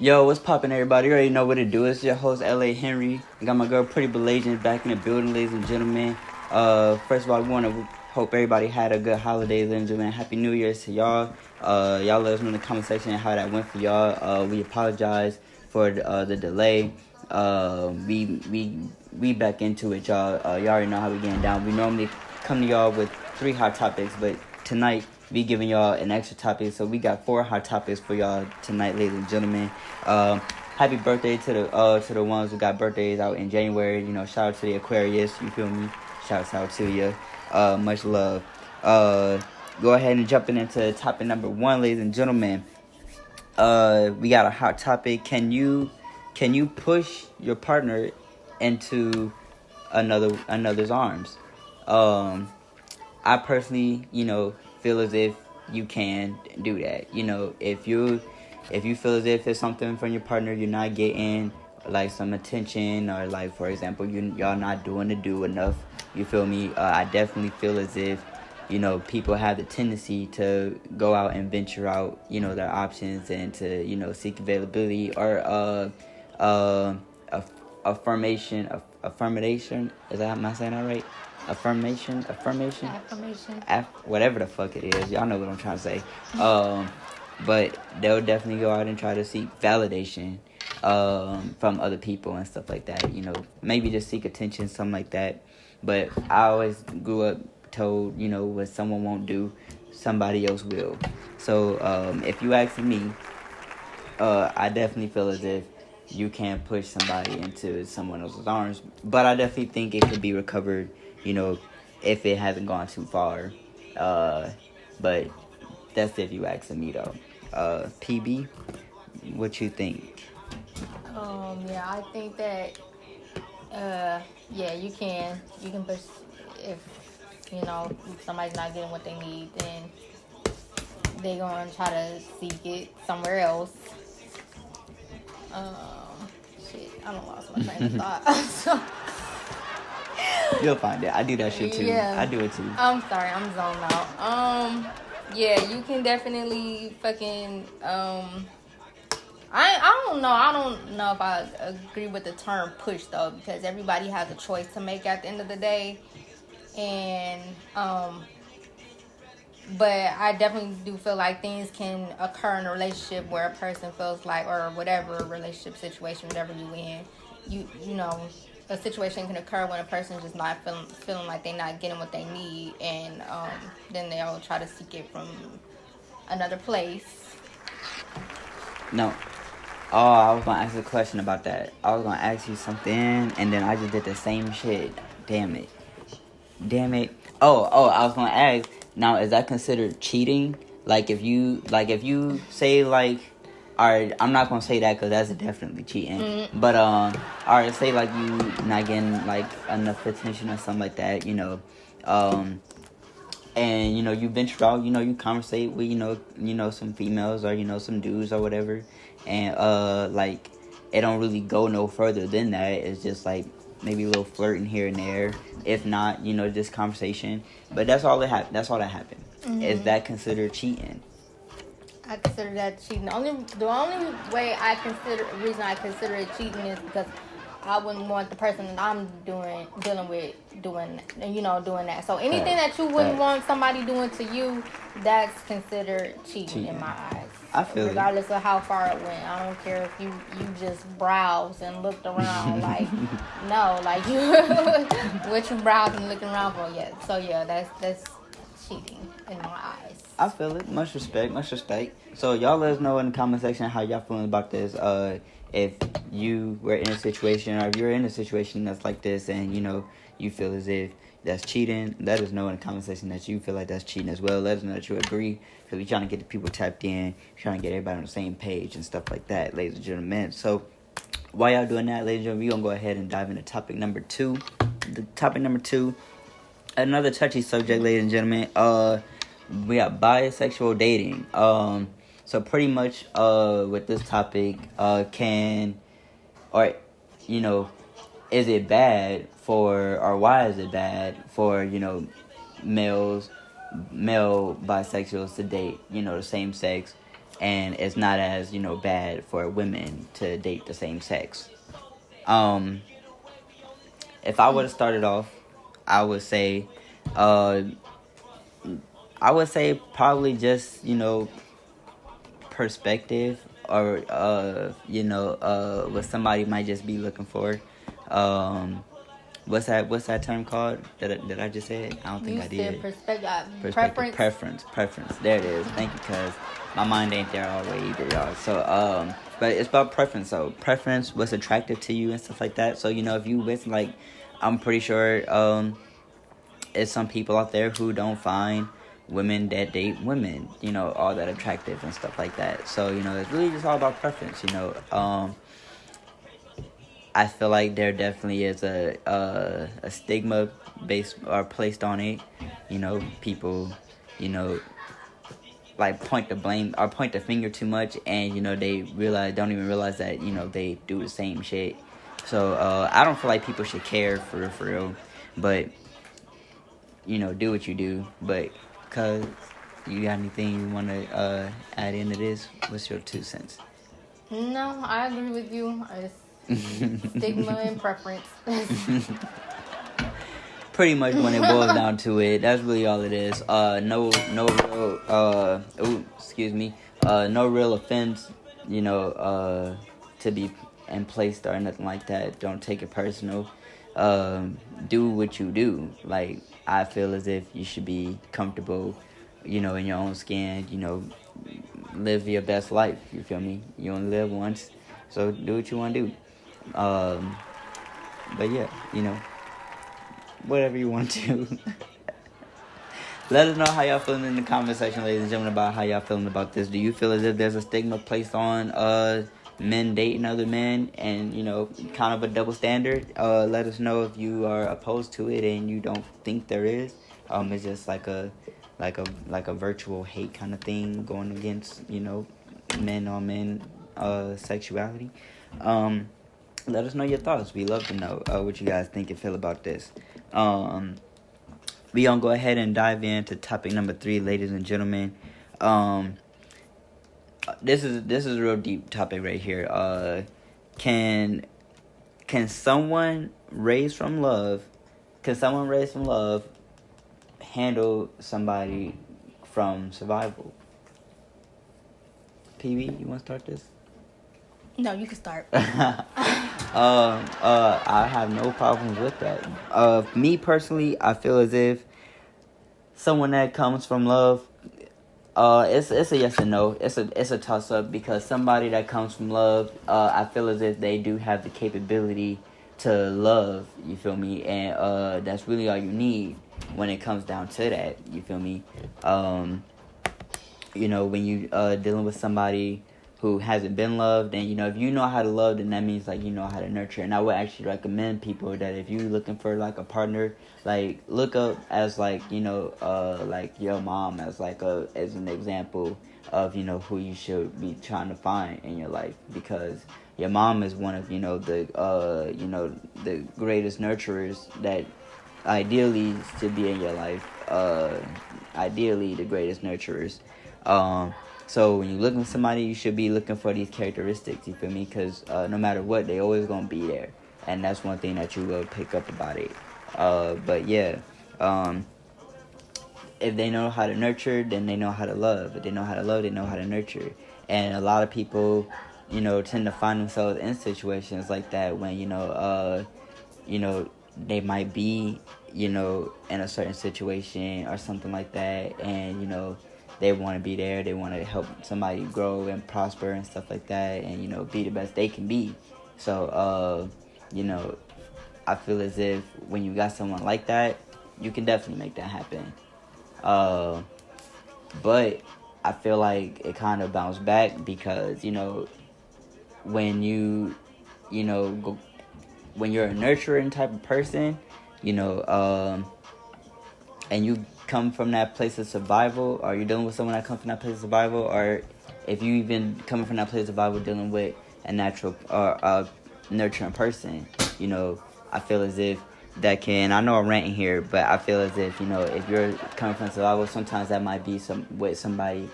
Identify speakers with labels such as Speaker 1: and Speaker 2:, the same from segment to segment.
Speaker 1: Yo, what's poppin', everybody? You already know what it do. It's your host, L.A. Henry. I got my girl, Pretty Blasian, back in the building, ladies and gentlemen. First of all, we want to hope everybody had a good holiday, ladies and gentlemen. Happy New Year to y'all. Y'all let us know in the comment section how that went for y'all. We apologize for the delay. We back into it, y'all. Y'all already know how we getting down. We normally come to y'all with 3 hot topics, but tonight we giving y'all an extra topic, so we got 4 hot topics for y'all tonight, ladies and gentlemen. Happy birthday to the ones who got birthdays out in January. You know, shout out to the Aquarius. You feel me? Shouts out to you. Much love. Go ahead and jumping into topic number 1, ladies and gentlemen. We got a hot topic. Can you push your partner into another's arms? I personally, feel as if you can do that. If you feel as if it's something from your partner you're not getting, like some attention, or like, for example, y'all not doing the do enough, you feel me? I definitely feel as if, people have the tendency to go out and venture out, their options, and to, seek availability or affirmation. Is that, am I saying that right? Affirmation. Whatever the fuck it is, y'all know what I'm trying to say. But they'll definitely go out and try to seek validation from other people and stuff like that. Maybe just seek attention, something like that. But I always grew up told, what someone won't do, somebody else will. So if you ask me, I definitely feel as if you can't push somebody into someone else's arms, but I definitely think it could be recovered, if it hasn't gone too far. But that's if you ask me, though. PB, what you think?
Speaker 2: Yeah, I think that, you can push, if, somebody's not getting what they need, then they're going to try to seek it somewhere else. I don't lost my train of thought.
Speaker 1: You'll find it. I do that shit too.
Speaker 2: Yeah.
Speaker 1: I do it too.
Speaker 2: I'm sorry, I'm zoned out. Yeah, you can definitely fucking, I don't know. I don't know if I agree with the term push, though, because everybody has a choice to make at the end of the day. And, but I definitely do feel like things can occur in a relationship where a person feels like, or whatever relationship situation, whatever you in, you know, a situation can occur when a person's just not feeling like they're not getting what they need, and then they'll try to seek it from another place.
Speaker 1: No. Oh, I was gonna ask a question about that. I was gonna ask you something, and then I just did the same shit. Damn it. Oh, I was gonna ask. Now, is that considered cheating? Like, if you say, like, alright, I'm not gonna say that because that's definitely cheating. Mm-hmm. But alright, say like you not getting like enough attention or something like that, and you venture out, you conversate with some females or some dudes or whatever, and like it don't really go no further than that. It's just like maybe a little flirting here and there, if not just conversation. But that's all that happened. Mm-hmm. Is that considered cheating?
Speaker 2: I consider that cheating. The only way reason I consider it cheating is because I wouldn't want the person that I'm dealing with doing that. So anything that you wouldn't want somebody doing to you, that's considered cheating in my eyes.
Speaker 1: I feel
Speaker 2: regardless of how far it went. I don't care if you just browsed and looked around. Like, no, like what you browsed and looking around for. Yeah, so yeah, that's cheating in my eyes.
Speaker 1: I feel it. Much respect. So y'all let us know in the comment section how y'all feeling about this. If you were in a situation, or if you're in a situation that's like this, and you feel as if that's cheating, let us know in the comment section that you feel like that's cheating as well. Let us know that you agree, because we're trying to get the people tapped in, trying to get everybody on the same page and stuff like that, ladies and gentlemen. So while y'all doing that, ladies and gentlemen, we're gonna go ahead and dive into topic number 2. The topic number 2, another touchy subject, ladies and gentlemen. We got bisexual dating. So pretty much with this topic, is it bad or why is it bad for male bisexuals to date the same sex, and it's not as, bad for women to date the same sex. If I would have started off, I would say, uh, probably just, perspective, or what somebody might just be looking for. What's that term called that I just said? I don't think
Speaker 2: You
Speaker 1: I
Speaker 2: said
Speaker 1: did.
Speaker 2: perspective,
Speaker 1: Preference. There it is. Thank you, cuz my mind ain't there all the way either, y'all. So but it's about preference. So preference, what's attractive to you and stuff like that. So if you with, like, I'm pretty sure it's some people out there who don't find women that date women, all that attractive and stuff like that. So it's really just all about preference. I feel like there definitely is a stigma based or placed on it. People, like point the blame or point the finger too much, and they don't even realize that they do the same shit. So I don't feel like people should care for real, but do what you do. But cuz you got anything you want to add into this? What's your 2 cents?
Speaker 2: No, I agree with you. It's stigma and preference.
Speaker 1: Pretty much when it boils down to it, that's really all it is. No real no real offense, to be in placed or nothing like that. Don't take it personal. Do what you do. Like, I feel as if you should be comfortable, in your own skin. Live your best life. You feel me? You only live once, so do what you want to do. But yeah, whatever you want to do. Let us know how y'all feeling in the comment section, ladies and gentlemen, about how y'all feeling about this. Do you feel as if there's a stigma placed on men dating other men, and kind of a double standard? Let us know if you are opposed to it and you don't think there is. It's just like a virtual hate kind of thing going against men on men sexuality. Let us know your thoughts. We love to know what you guys think and feel about this. We gonna go ahead and dive into topic number 3, ladies and gentlemen. This is a real deep topic right here. Can someone raised from love handle somebody from survival? PB, you want to start this?
Speaker 2: No, you can start.
Speaker 1: I have no problems with that. Me personally, I feel as if someone that comes from love, it's a yes and no. It's a toss up, because somebody that comes from love, I feel as if they do have the capability to love. You feel me? And that's really all you need when it comes down to that. You feel me? When you dealing with somebody who hasn't been loved, and if you know how to love, then that means like you know how to nurture. And I would actually recommend people that if you're looking for like a partner, like look up as like like your mom as as an example of who you should be trying to find in your life, because your mom is one of the greatest nurturers that ideally should be in your life. Ideally the greatest nurturers. So when you're looking for somebody, you should be looking for these characteristics, you feel me? Because no matter what, they always going to be there. And that's one thing that you will pick up about it. But yeah, if they know how to nurture, then they know how to love. If they know how to love, they know how to nurture. And a lot of people, tend to find themselves in situations like that when, they might be, in a certain situation or something like that. And, they want to be there. They want to help somebody grow and prosper and stuff like that, and be the best they can be. So I feel as if when you got someone like that, you can definitely make that happen. But I feel like it kind of bounced back, because when you when you're a nurturing type of person, and you come from that place of survival, or you're dealing with someone that comes from that place of survival, or if you even coming from that place of survival dealing with a natural or a nurturing person, I feel as if that can, I know I'm ranting here, but I feel as if, if you're coming from survival, sometimes that might be somebody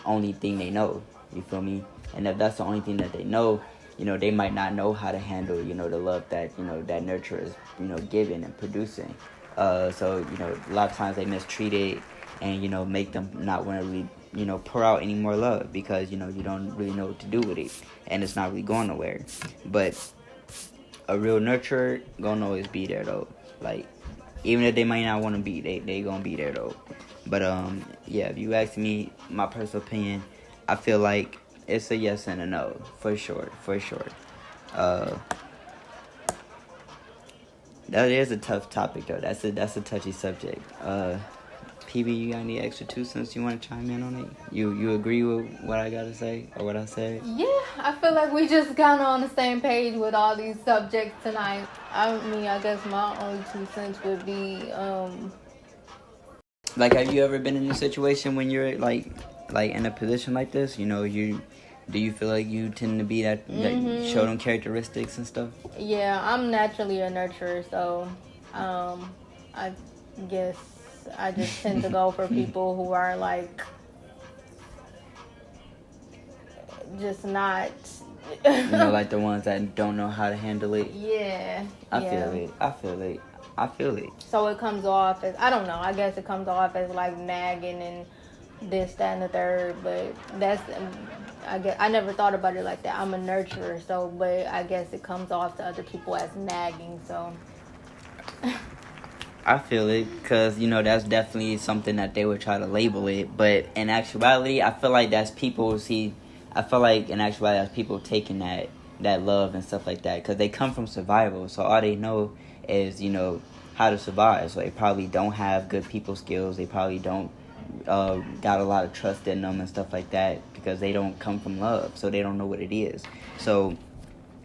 Speaker 1: only thing they know. You feel me? And if that's the only thing that they know, they might not know how to handle, the love that, that nurture is, giving and producing. So, a lot of times they mistreat it and, make them not want to really, pour out any more love because, you don't really know what to do with it and it's not really going nowhere. But a real nurturer gonna always be there though. Like, even if they might not want to be, they gonna be there though. But, yeah, if you ask me my personal opinion, I feel like it's a yes and a no, for sure. That is a tough topic though. That's a touchy subject. PB, you got any extra 2 cents you want to chime in on it? You agree with what I gotta say or what I said?
Speaker 2: Yeah, I feel like we just kind of on the same page with all these subjects tonight. I mean, I guess my only 2 cents would be,
Speaker 1: like, have you ever been in a situation when you're like in a position like this? Do you feel like you tend to be that show them characteristics and stuff?
Speaker 2: Yeah, I'm naturally a nurturer, so I guess I just tend to go for people who are like just not
Speaker 1: like the ones that don't know how to handle it.
Speaker 2: Yeah.
Speaker 1: I feel it.
Speaker 2: So it comes off as, I don't know, I guess it comes off as like nagging and this, that, and the third, but that's, I guess I never thought about it like that. I'm a nurturer, so, but I guess it comes off to other people as nagging, so.
Speaker 1: I feel it, because, that's definitely something that they would try to label it, but in actuality, I feel like that's people taking that love and stuff like that, because they come from survival, so all they know is, how to survive, so they probably don't have good people skills, they probably don't got a lot of trust in them and stuff like that, because they don't come from love, so they don't know what it is. So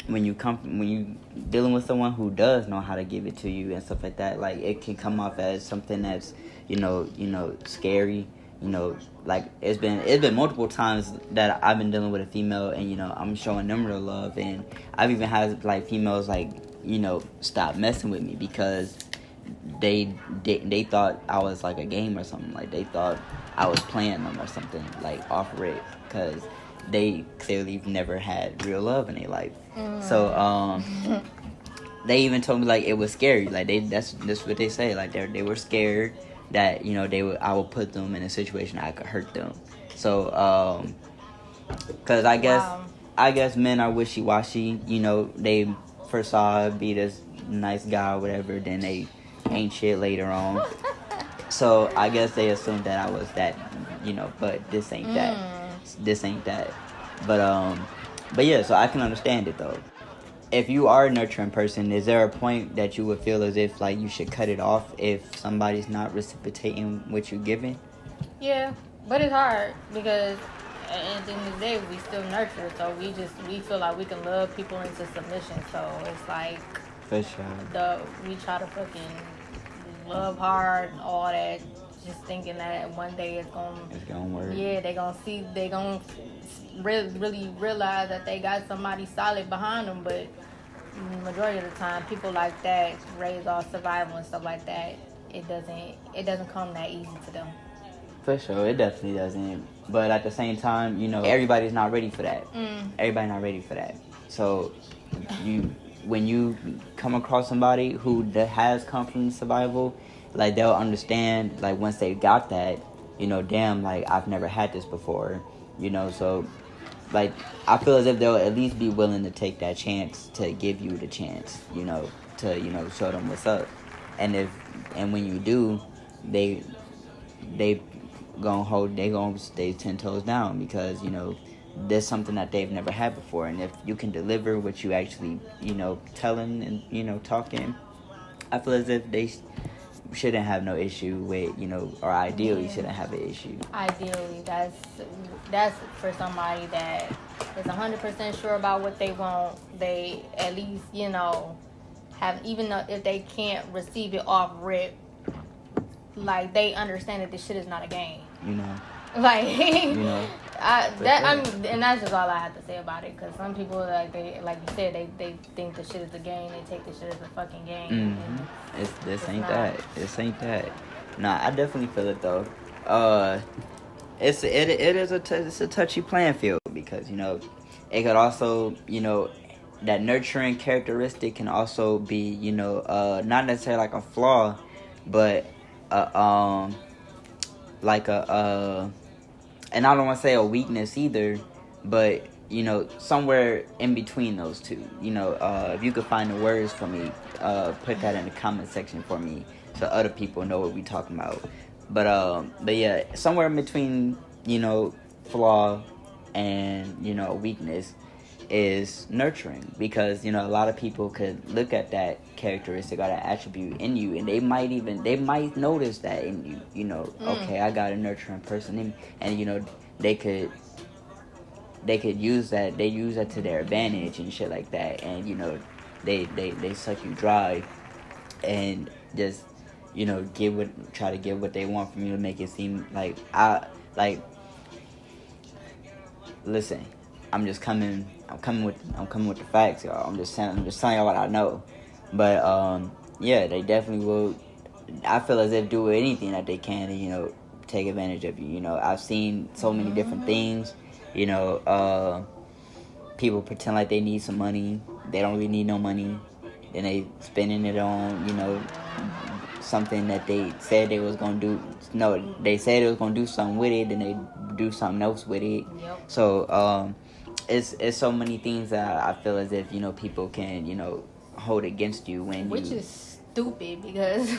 Speaker 1: when you dealing with someone who does know how to give it to you and stuff like that, like, it can come off as something that's scary. Like, it's been multiple times that I've been dealing with a female and I'm showing them real love, and I've even had like females like stop messing with me because they thought I was like a game or something, like they thought I was playing them or something, like off rip, because they clearly never had real love in their life. So they even told me like it was scary, like that's what they say, like they were scared that I would put them in a situation I could hurt them. So because I guess men are wishy-washy, they first saw I be this nice guy or whatever, then they ain't shit later on. So I guess they assumed that I was that, but this ain't that. But yeah, so I can understand it though. If you are a nurturing person, is there a point that you would feel as if like you should cut it off if somebody's not reciprocating what you're giving?
Speaker 2: Yeah, but it's hard because at the end of the day, we still nurture, so we feel like we can love people into submission. So it's like,
Speaker 1: for sure,
Speaker 2: we try to fucking love hard and all that, just thinking that one day it's gonna work. Yeah, they gonna really realize that they got somebody solid behind them. But majority of the time, people like that raised off survival and stuff like that. It doesn't come that easy to them.
Speaker 1: For sure, it definitely doesn't. But at the same time, everybody's not ready for that. Everybody's not ready for that. So when you come across somebody who has come from survival, like, they'll understand, like, once they got that, damn, like, I've never had this before, so, like, I feel as if they'll at least be willing to take that chance to give you the chance, to, show them what's up. And when you do, they gonna stay 10 toes down because, there's something that they've never had before, and if you can deliver what you actually, telling and, talking, I feel as if they shouldn't have no issue with, or ideally shouldn't have an issue.
Speaker 2: Ideally, that's for somebody that is 100% sure about what they want. They at least, have, even though if they can't receive it off rip, like, they understand that this shit is not a game. Like, and that's just all I have to say about it. Because some people, like you said, they think the shit is a game. They take the shit as a fucking game.
Speaker 1: This ain't that. Nah, I definitely feel it though. It's a touchy playing field because, it could also, that nurturing characteristic can also be, not necessarily like a flaw, but like and I don't want to say a weakness either, but somewhere in between those two. If you could find the words for me, put that in the comment section for me so other people know what we talking about. But yeah, somewhere in between, flaw and weakness is nurturing, because a lot of people could look at that characteristic or that attribute in you, and they might notice that in you. Okay, I got a nurturing person, and they could use that. They use that to their advantage and shit like that, and they suck you dry and just try to give what they want from you to make it seem like listen, I'm coming with the facts, y'all. I'm just telling y'all what I know. But yeah, they definitely will. I feel as if do anything that they can to take advantage of you. I've seen so many different things. People pretend like they need some money. They don't really need no money. Then they spending it on something that they said they was gonna do. No, they said they was gonna do something with it, then they do something else with it.
Speaker 2: Yep.
Speaker 1: So it's so many things that I feel as if people can hold against you when
Speaker 2: which is stupid, because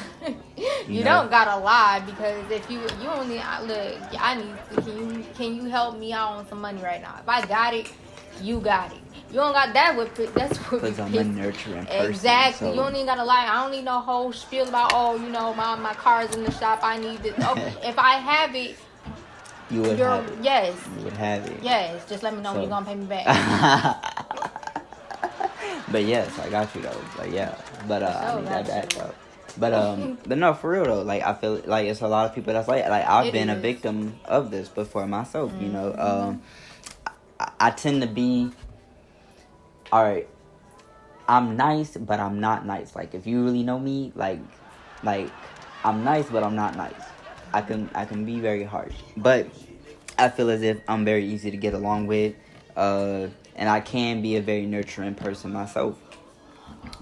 Speaker 2: you don't gotta lie, because if you only look, I need can you help me out on some money right now? If I got it, you got it. You don't got that that's what
Speaker 1: because I'm a nurturing person.
Speaker 2: Exactly.
Speaker 1: So.
Speaker 2: You don't even gotta lie. I don't need no whole spiel about my car's in the shop. I need this. Okay, if I have it,
Speaker 1: you would have it.
Speaker 2: Yes.
Speaker 1: You would have it.
Speaker 2: Yes. Just let me know when you're gonna pay me back.
Speaker 1: But yes, I got you though. Like yeah, but I need that back though. But no, for real though. Like I feel like it's a lot of people that's like I've been a victim of this before myself. I tend to be. All right, I'm nice, but I'm not nice. Like if you really know me, like I'm nice, but I'm not nice. I can be very harsh, but I feel as if I'm very easy to get along with, and I can be a very nurturing person myself.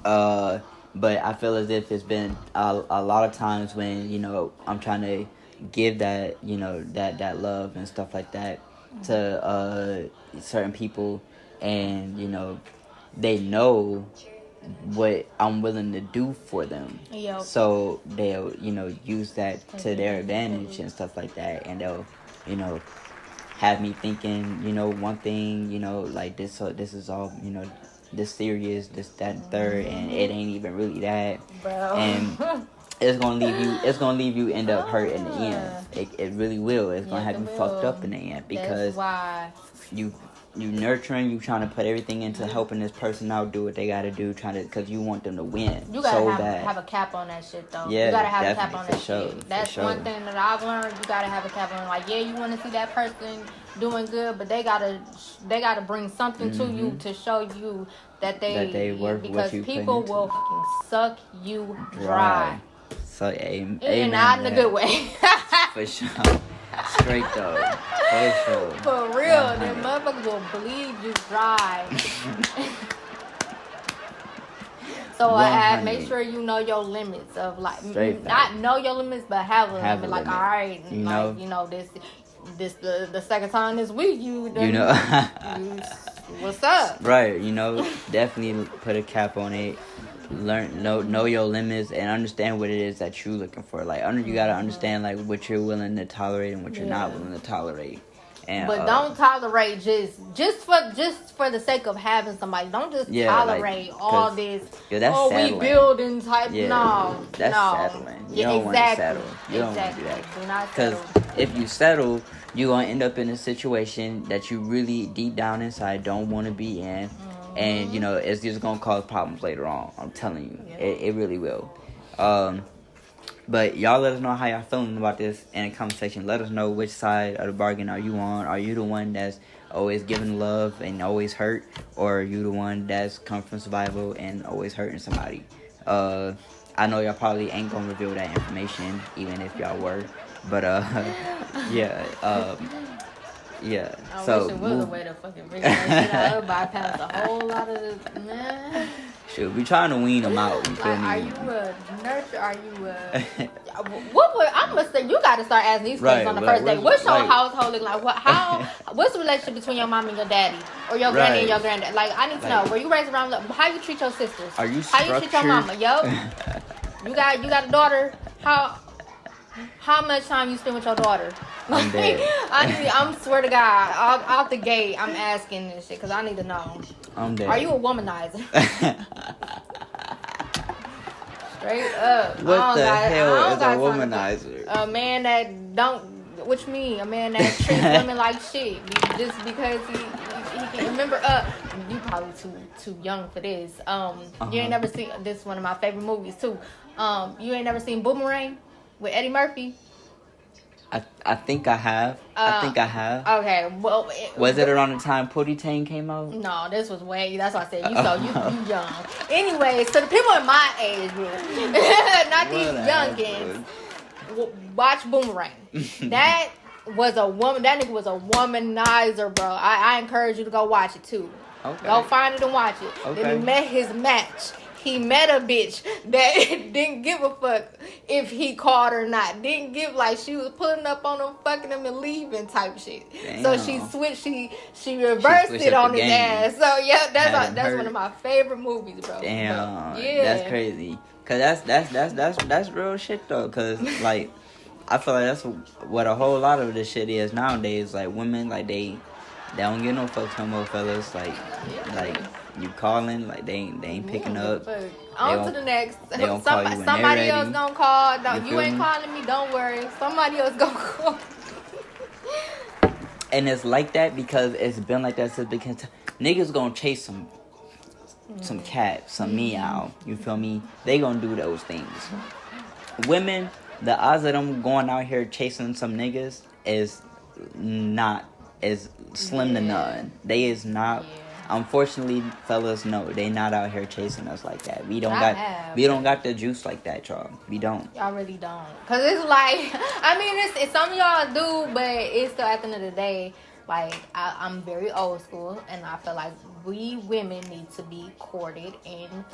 Speaker 1: But I feel as if it's been a lot of times when I'm trying to give that that love and stuff like that to certain people, and they know what I'm willing to do for them.
Speaker 2: Yep.
Speaker 1: So they'll use that to their advantage and stuff like that, and they'll have me thinking one thing like this is all this serious, this that and third, and it ain't even really that.
Speaker 2: Bro.
Speaker 1: And it's gonna leave you end up hurt in the end. It really will. It's gonna have you fucked up in the end, because
Speaker 2: that's why
Speaker 1: you nurturing, you trying to put everything into helping this person out, do what they gotta do, because you want them to win.
Speaker 2: You gotta have a cap on that shit though.
Speaker 1: Yeah,
Speaker 2: you gotta have a cap on that
Speaker 1: sure,
Speaker 2: shit. That's one thing that I've learned. You gotta have a cap on. Like, yeah, you want to see that person doing good, but they gotta bring something to you to show you that they work, because people will fucking suck you dry.
Speaker 1: So amen.
Speaker 2: And not in a good way.
Speaker 1: For sure. Straight though. For sure.
Speaker 2: For real, them motherfuckers will bleed you dry. So make sure you know your limits of not know your limits, but have a limit. Like, all right, this the second time this week what's up?
Speaker 1: Right, definitely put a cap on it. Know your limits and understand what it is that you're looking for. Like you gotta understand like what you're willing to tolerate and what you're not willing to tolerate. And,
Speaker 2: but don't tolerate just for the sake of having somebody. Don't just tolerate all this.
Speaker 1: That's
Speaker 2: we building type.
Speaker 1: Yeah,
Speaker 2: no,
Speaker 1: that's settling. You don't want to settle. You don't want to do that.
Speaker 2: Do not
Speaker 1: settle. Because if you settle, you're gonna end up in a situation that you really deep down inside don't want to be in. And, it's just going to cause problems later on. I'm telling you. Yeah. It really will. But y'all let us know how y'all feeling about this in the comment section. Let us know which side of the bargain are you on. Are you the one that's always giving love and always hurt? Or are you the one that's come from survival and always hurting somebody? I know y'all probably ain't going to reveal that information, even if y'all were. But, yeah. Yeah.
Speaker 2: I
Speaker 1: So
Speaker 2: wish it was a way to fucking figure that shit out. I would bypass a whole lot of this. Man.
Speaker 1: shoot, we trying to wean them out. You feel
Speaker 2: Like,
Speaker 1: me?
Speaker 2: are you a nurture? Are you a... What would... I'm going to say, you got to start asking these questions on the first date. What's your household look like? What's the relationship between your mom and your daddy? Or your granny and your granddad? Like, I need to know. Were you raised around... How you treat your sisters?
Speaker 1: Are you
Speaker 2: How you treat your mama? Yo. You got a daughter? How much time you spend with your daughter?
Speaker 1: I'm dead.
Speaker 2: I'm swear to God, out the gate, I'm asking this shit because I need to know.
Speaker 1: I'm dead.
Speaker 2: Are you a womanizer? Straight up.
Speaker 1: What the hell is a womanizer?
Speaker 2: A man that don't. What you mean? A man that treats women like shit just because he can. Remember, you probably too young for this. You ain't never seen this. One of my favorite movies too. You ain't never seen Boomerang with Eddie Murphy?
Speaker 1: I think I have.
Speaker 2: Okay, well...
Speaker 1: Was it around the time Pootie Tang came out?
Speaker 2: No, this was way... That's why I said, you young. Anyway, so the people in my age group, not these youngins, watch Boomerang. That was a woman... That nigga was a womanizer, bro. I encourage you to go watch it, too.
Speaker 1: Okay.
Speaker 2: Go find it and watch it. Okay. Then he met his match. He met a bitch that didn't give a fuck if he called or not. Didn't give, like, she was pulling up on him, fucking him and leaving type shit. Damn. So she switched, she reversed it on his ass. So yeah, that's one of my favorite movies, bro.
Speaker 1: Damn,
Speaker 2: bro. Yeah,
Speaker 1: that's crazy. Cause that's real shit though. Cause like, I feel like that's what a whole lot of this shit is nowadays. Like women, like they don't get no fucks no more, fellas. Like you calling, like they ain't picking up.
Speaker 2: On to the next.
Speaker 1: They don't call you when
Speaker 2: somebody
Speaker 1: they're
Speaker 2: else
Speaker 1: ready.
Speaker 2: gonna call. No, you ain't
Speaker 1: me?
Speaker 2: calling me. Don't worry. Somebody else gonna call.
Speaker 1: And it's like that because it's been like that since because niggas gonna chase some cat, some meow. You feel me? They gonna do those things. Women, the odds of them going out here chasing some niggas is slim to none. They is not. Yeah. Unfortunately, fellas, no, they not out here chasing us like that. We don't got the juice like that, y'all. We don't.
Speaker 2: Y'all really don't. Cause it's like, I mean, it's some of y'all do, but it's still at the end of the day. Like I'm very old school, and I feel like we women need to be courted and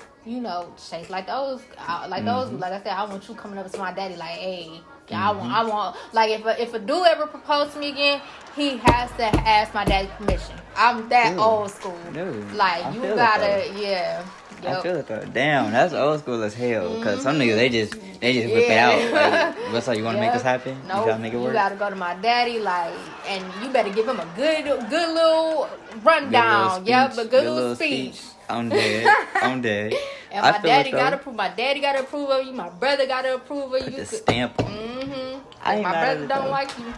Speaker 2: chased like those. Like I said, I want you coming up to my daddy like, hey. I want like if a dude ever proposed to me again, he has to ask my daddy's permission. I'm that old school. Dude, like you gotta, yeah. Yep.
Speaker 1: I feel it though. Damn, that's old school as hell. Cause some niggas they just whip it out. Like, what's up? You want to make this happen?
Speaker 2: No,
Speaker 1: you gotta make it work.
Speaker 2: You gotta go to my daddy, like, and you better give him a good little rundown. Good little speech.
Speaker 1: I'm dead.
Speaker 2: And my daddy gotta approve of you. My brother gotta approve of you.
Speaker 1: Put the stamp on it.
Speaker 2: My brother don't like you.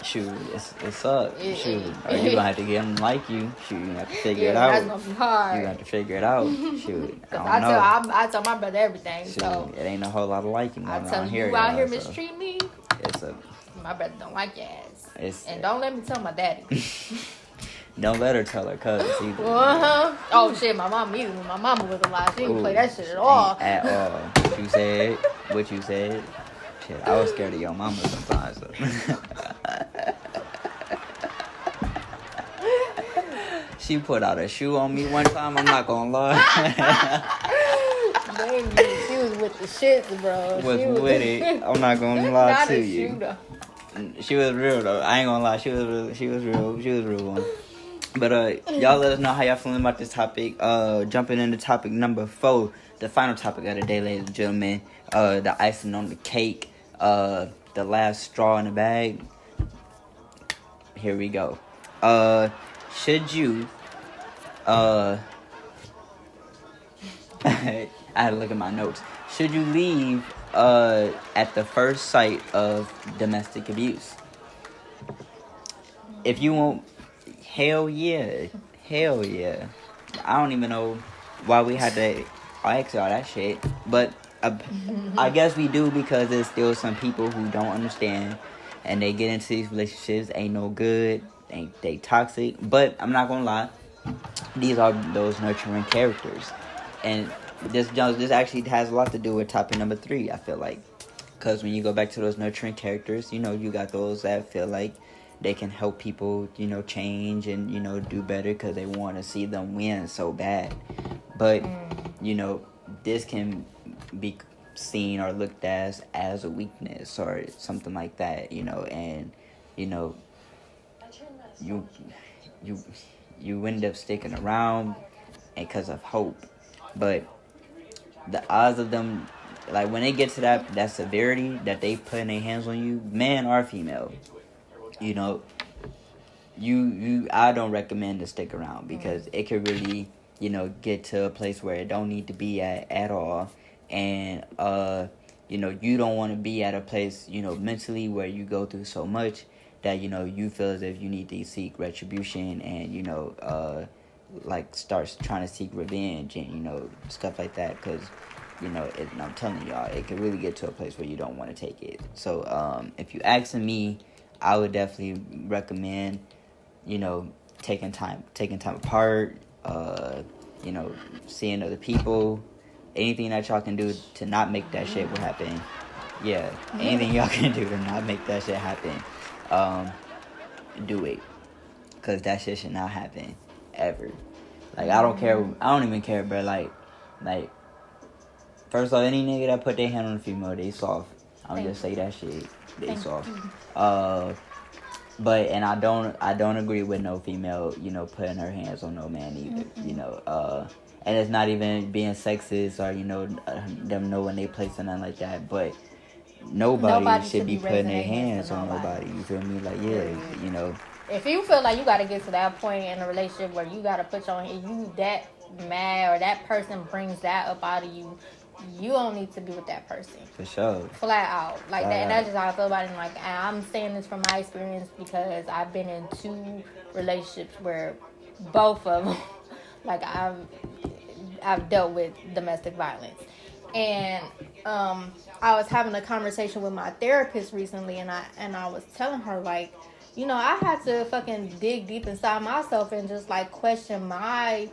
Speaker 1: Shoot, it sucks. Yeah. Shoot, or you gonna have to get him to like you. Shoot, you have to figure it out.
Speaker 2: That's gonna be hard.
Speaker 1: You have to figure it out. Shoot, I
Speaker 2: tell my brother everything.
Speaker 1: Shoot,
Speaker 2: so
Speaker 1: it ain't a whole lot of liking going on here.
Speaker 2: You out here mistreat me.
Speaker 1: It's
Speaker 2: my brother don't like your ass. And don't let me tell my daddy.
Speaker 1: Don't let her tell her cousins either.
Speaker 2: Oh shit, my mom either. When my mama was alive, she didn't play that shit at all.
Speaker 1: At all. What you said. Shit, I was scared of your mama sometimes. So. She put out a shoe on me one time. I'm not gonna lie.
Speaker 2: Baby, she was with the shits, bro.
Speaker 1: Was with it. I'm not gonna lie to you. She was real though. I ain't gonna lie. She was real. She was real one. But y'all let us know how y'all feeling about this topic. Jumping into topic number 4, the final topic of the day, ladies and gentlemen. The icing on the cake. The last straw in the bag. Here we go. Should you I had to look at my notes. Should you leave at the first sight of domestic abuse? If you won't, hell yeah. I don't even know why we had to ask all that shit, but I guess we do because there's still some people who don't understand and they get into these relationships, ain't no good, they toxic. But I'm not gonna lie, these are those nurturing characters, and this actually has a lot to do with topic number 3. I feel like, because when you go back to those nurturing characters, you got those that feel like they can help people, change and, do better because they want to see them win so bad. But, this can be seen or looked as a weakness or something like that, and, you end up sticking around because of hope. But the odds of them, like when they get to that severity that they put in their hands on you, man or female, I don't recommend to stick around because it could really, get to a place where it don't need to be at all. And, you don't want to be at a place, mentally where you go through so much that, you feel as if you need to seek retribution and, like starts trying to seek revenge and, stuff like that. Because, I'm telling y'all, it could really get to a place where you don't want to take it. So, if you asking me, I would definitely recommend, taking time apart, seeing other people, anything that y'all can do to not make that shit happen. Yeah, anything y'all can do to not make that shit happen, do it. Because that shit should not happen, ever. Like, I don't care, I don't even care, bro, like, first off, any nigga that put their hand on a female, they soft. I'll just say that shit, they soft. But, and I don't agree with no female, putting her hands on no man either, and it's not even being sexist or, them knowing they place or nothing like that, but nobody should be putting their hands on nobody, you feel me? Like, yeah,
Speaker 2: If you feel like you gotta get to that point in a relationship where you gotta put your hand, you that mad or that person brings that up out of you, you don't need to be with that person.
Speaker 1: For sure.
Speaker 2: Flat out. Like that, and that's just how I feel about it. And like, I'm saying this from my experience because I've been in 2 relationships where both of them, like I've dealt with domestic violence. And I was having a conversation with my therapist recently, and I was telling her, like, I had to fucking dig deep inside myself and just like question my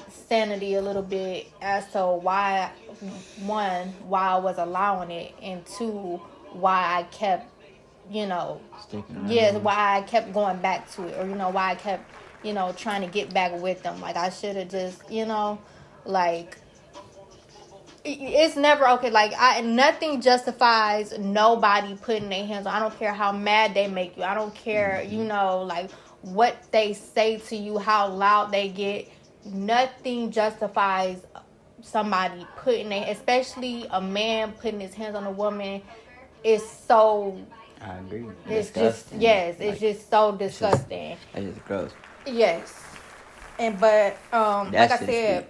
Speaker 2: sanity a little bit as to why I was allowing it, and 2, why I kept, why I kept going back to it, or why I kept, trying to get back with them. Like, I should have just, like, it's never okay. Like, nothing justifies nobody putting their hands on. I don't care how mad they make you. I don't care, like what they say to you, how loud they get. Nothing justifies somebody putting especially a man putting his hands on a woman. Is so.
Speaker 1: I agree.
Speaker 2: It's disgusting. It's just so disgusting.
Speaker 1: It's just gross.
Speaker 2: Yes, but like I said,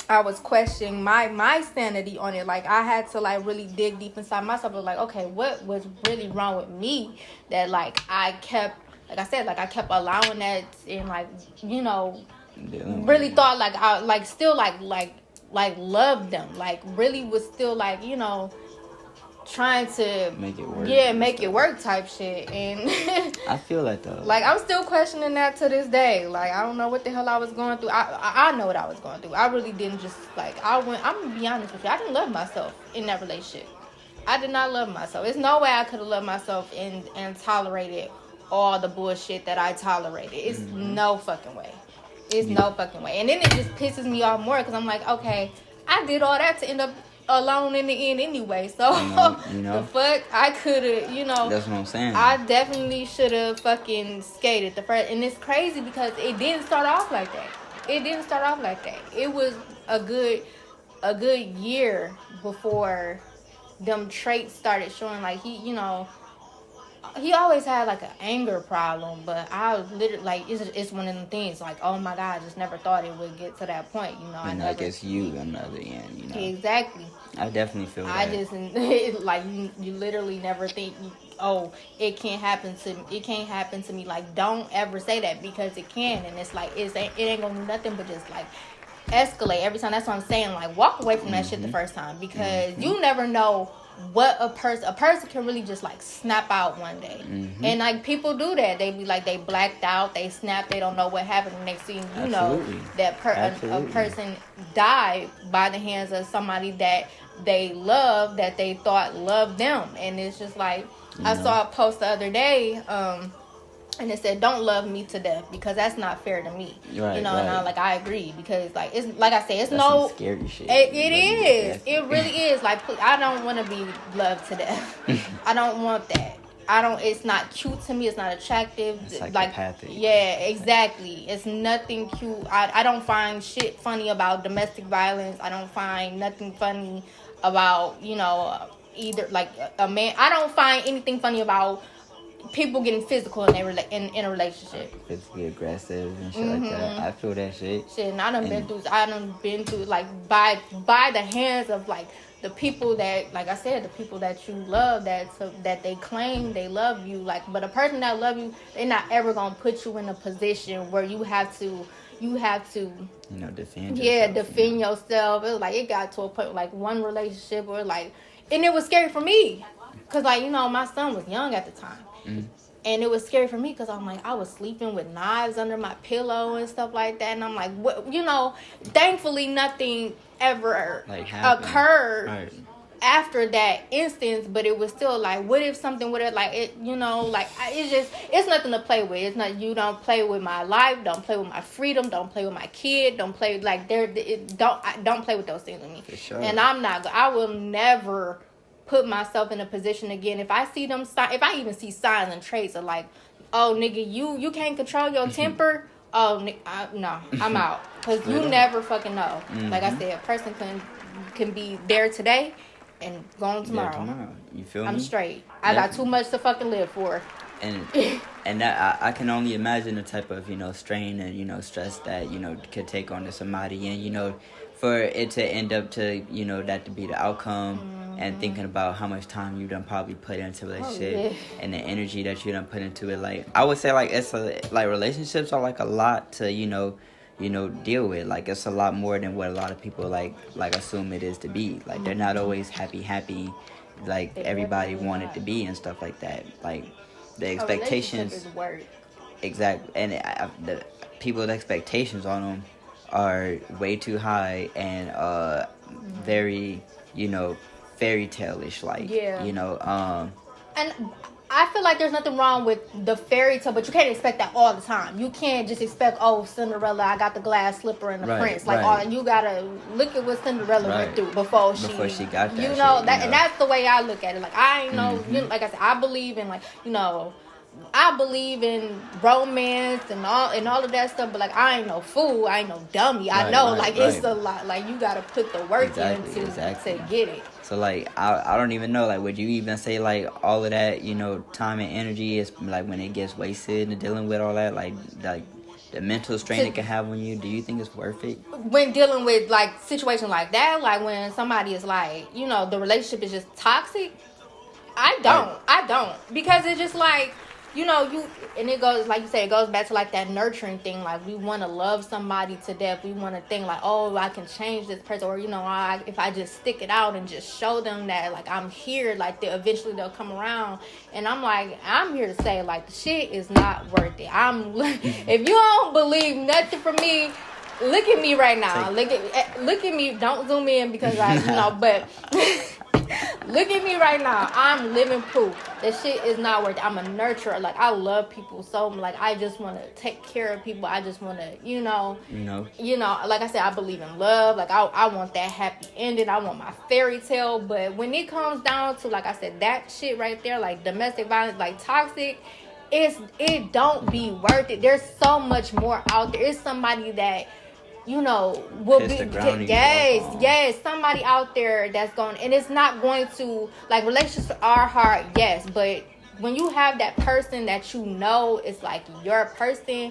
Speaker 2: I was questioning my sanity on it. Like, I had to like really dig deep inside myself. Like, okay, what was really wrong with me that like I kept, like I said, like I kept allowing that, and like really thought like I like still like loved them, like really was still like trying to
Speaker 1: make it work.
Speaker 2: Yeah, make it work type shit. And
Speaker 1: I feel that though.
Speaker 2: Like, I'm still questioning that to this day. Like, I don't know what the hell I was going through. I know what I was going through. I really didn't just like I'm gonna be honest with you. I didn't love myself in that relationship. I did not love myself. There's no way I could have loved myself and tolerated all the bullshit that I tolerated. It's no fucking way. It's no fucking way. And then it just pisses me off more because I'm like, okay, I did all that to end up alone in the end anyway. So the fuck, I could have,
Speaker 1: That's what I'm saying.
Speaker 2: I definitely should have fucking skated the first. And it's crazy because it didn't start off like that. It was a good year before them traits started showing. Like, he always had like an anger problem, but I was literally like, it's one of them things like, oh my God, I just never thought it would get to that point,
Speaker 1: And I guess you on the other end,
Speaker 2: Exactly.
Speaker 1: I definitely feel that.
Speaker 2: I just like you literally never think, oh, it can't happen to me. Like, don't ever say that because it can, and it's like it ain't gonna do nothing but just like escalate every time. That's what I'm saying. Like, walk away from that shit the first time because you never know what a person can really just like snap out one day. And like, people do that. They be like, they blacked out, they snap, they don't know what happened. The next thing you know, that a person died by the hands of somebody that they love that they thought loved them. And it's just like, I saw a post the other day, and it said, "Don't love me to death, because that's not fair to me."
Speaker 1: Right,
Speaker 2: and
Speaker 1: right.
Speaker 2: Like, I agree, because like, it's like I said, it's
Speaker 1: That's
Speaker 2: no
Speaker 1: some scary shit.
Speaker 2: It is. It really is. Like, I don't want to be loved to death. I don't want that. I don't. It's not cute to me. It's not attractive.
Speaker 1: It's psychopathic.
Speaker 2: Yeah, exactly. It's nothing cute. I don't find shit funny about domestic violence. I don't find nothing funny about, either like a man. I don't find anything funny about people getting physical in a relationship.
Speaker 1: Physically aggressive and shit like that. I feel that shit.
Speaker 2: Shit, and I done been through like by the hands of like the people that, like I said, the people that you love, that they claim they love you, like, but a person that love you, they're not ever gonna put you in a position where you have to
Speaker 1: defend yourself.
Speaker 2: Yeah, defend yourself. It was like, it got to a point, like one relationship where like, and it was scary for me, cause like, my son was young at the time. And it was scary for me, because I'm like, I was sleeping with knives under my pillow and stuff like that. And I'm like, what? Thankfully nothing ever occurred after that instance. But it was still like, what if something would have, like, it, it's nothing to play with. It's not, you don't play with my life. Don't play with my freedom. Don't play with my kid. Don't play, like, don't play with those things with me.
Speaker 1: For sure.
Speaker 2: And I will never put myself in a position again. If I see them, if I even see signs and traits of like, oh nigga, you can't control your temper. Oh no, I'm out, because you never fucking know. Like I said, a person can be there today and gone tomorrow.
Speaker 1: You feel me?
Speaker 2: I'm straight. I got too much to fucking live for.
Speaker 1: And that I can only imagine the type of strain and stress that could take on to somebody, and for it to end up to that to be the outcome. And thinking about how much time you done probably put into a relationship, and the energy that you done put into it, like I would say, like relationships are like a lot to deal with. Like, it's a lot more than what a lot of people like assume it is to be. Like, they're not always happy like everybody wanted to be and stuff like that. Like, the expectations,
Speaker 2: is work.
Speaker 1: Exactly, and the people's expectations on them are way too high and very fairy tale-ish, like,
Speaker 2: and I feel like there's nothing wrong with the fairy tale, but you can't expect that all the time. You can't just expect, oh, Cinderella, I got the glass slipper and the prince, like, all, and you gotta look at what Cinderella went through before she got that shit, and that's the way I look at it. Like, I ain't know, like I said, I believe in, like, I believe in romance and all of that stuff, but like, I ain't no fool, I ain't no dummy. I know, it's a lot. Like, you gotta put the work in to get it.
Speaker 1: So like, I don't even know. Like, would you even say like all of that, time and energy is like when it gets wasted and dealing with all that, like the mental strain it can have on you? Do you think it's worth it?
Speaker 2: When dealing with like situations like that, like when somebody is like, the relationship is just toxic, I don't, because it's just like, and it goes, like you said, it goes back to like that nurturing thing. Like, we want to love somebody to death. We want to think like, oh, I can change this person, or if I just stick it out and just show them that like I'm here, like eventually they'll come around. And I'm like, I'm here to say, like, the shit is not worth it. If you don't believe nothing from me, look at me right now. Look at me. Don't zoom in, because but. Look at me right now. I'm living proof that shit is not worth it. I'm a nurturer. Like, I love people so, like, I just want to take care of people. I just want to, like I said, I believe in love. Like, I want that happy ending. I want my fairy tale. But when it comes down to, like I said, that shit right there, like domestic violence, like toxic, it don't be worth it. There's so much more out there. It's somebody that will be, somebody out there that's going, and it's not going to, like, relationships are hard, yes, but when you have that person that it's like your person,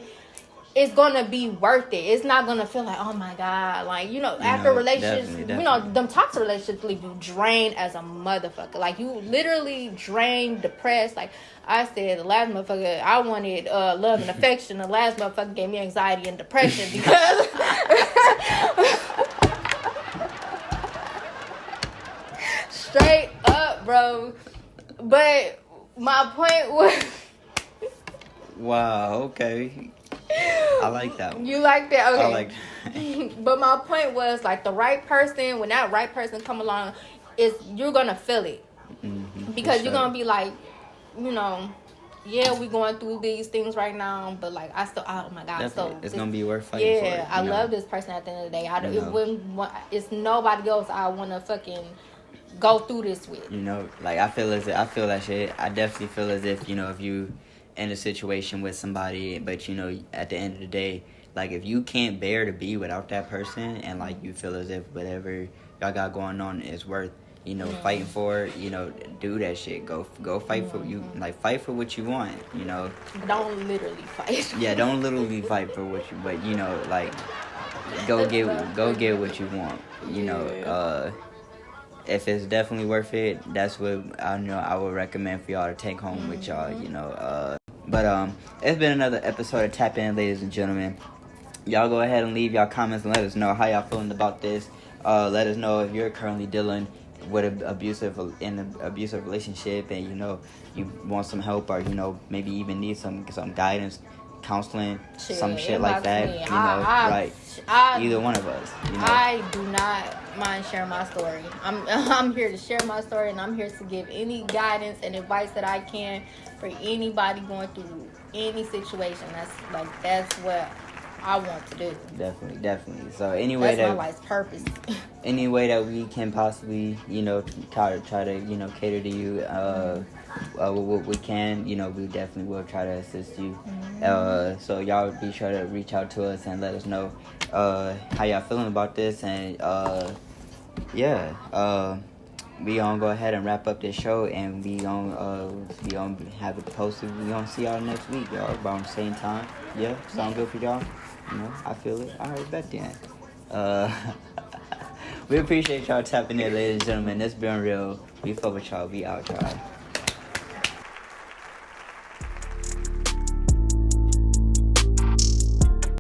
Speaker 2: it's gonna be worth it. It's not gonna feel like, oh my god, like, after relationships, definitely. Them toxic relationships leave you drained as a motherfucker. Like, you literally drained, depressed. Like I said, the last motherfucker, I wanted love and affection. The last motherfucker gave me anxiety and depression because straight up, bro. But my point was,
Speaker 1: wow, okay. I like that one.
Speaker 2: You like that? Okay.
Speaker 1: I like that.
Speaker 2: But my point was, like, the right person, when that right person come along, you're gonna feel it. Because you're gonna be like, you know, yeah, we going through these things right now, but like I still, oh my God,
Speaker 1: Definitely.
Speaker 2: so
Speaker 1: it's gonna be worth fighting for.
Speaker 2: Yeah, I love this person at the end of the day. It's nobody else I wanna fucking go through this with.
Speaker 1: You know, like I feel that shit. I definitely feel as if, you know, if you in a situation with somebody, but you know, at the end of the day, like if you can't bear to be without that person, and like you feel as if whatever y'all got going on is worth, you know, fighting for, you know, do that shit. Go fight for you, like fight for what you want, you know.
Speaker 2: Don't literally fight.
Speaker 1: Yeah, don't literally fight for what you, but you know, like go get what you want, you know. If it's definitely worth it, that's what I would recommend for y'all to take home with y'all, you know. But it's been another episode of Tap In, ladies and gentlemen. Y'all go ahead and leave y'all comments and let us know how y'all feeling about this. Let us know if you're currently dealing with an abusive relationship, and you know you want some help, or you know maybe even need some guidance, counseling, some shit like that. You know, right? Either one of us. You know?
Speaker 2: I do not mind sharing my story. I'm here to share my story, and I'm here to give any guidance and advice that I can for anybody going through any situation. That's what I want to do.
Speaker 1: Definitely. So anyway,
Speaker 2: that's my life's purpose.
Speaker 1: Any way that we can possibly, you know, try to, you know, cater to you, what we can, you know, we definitely will try to assist you. So y'all be sure to reach out to us and let us know how y'all feeling about this, and we gonna go ahead and wrap up this show, and we gonna have it posted. We gonna see y'all next week, y'all, around the same time. Yeah, sound good for y'all? You know, I feel it. All right, bet then. We appreciate y'all tapping in, ladies and gentlemen. It's been real. We fuck with y'all. We out, y'all.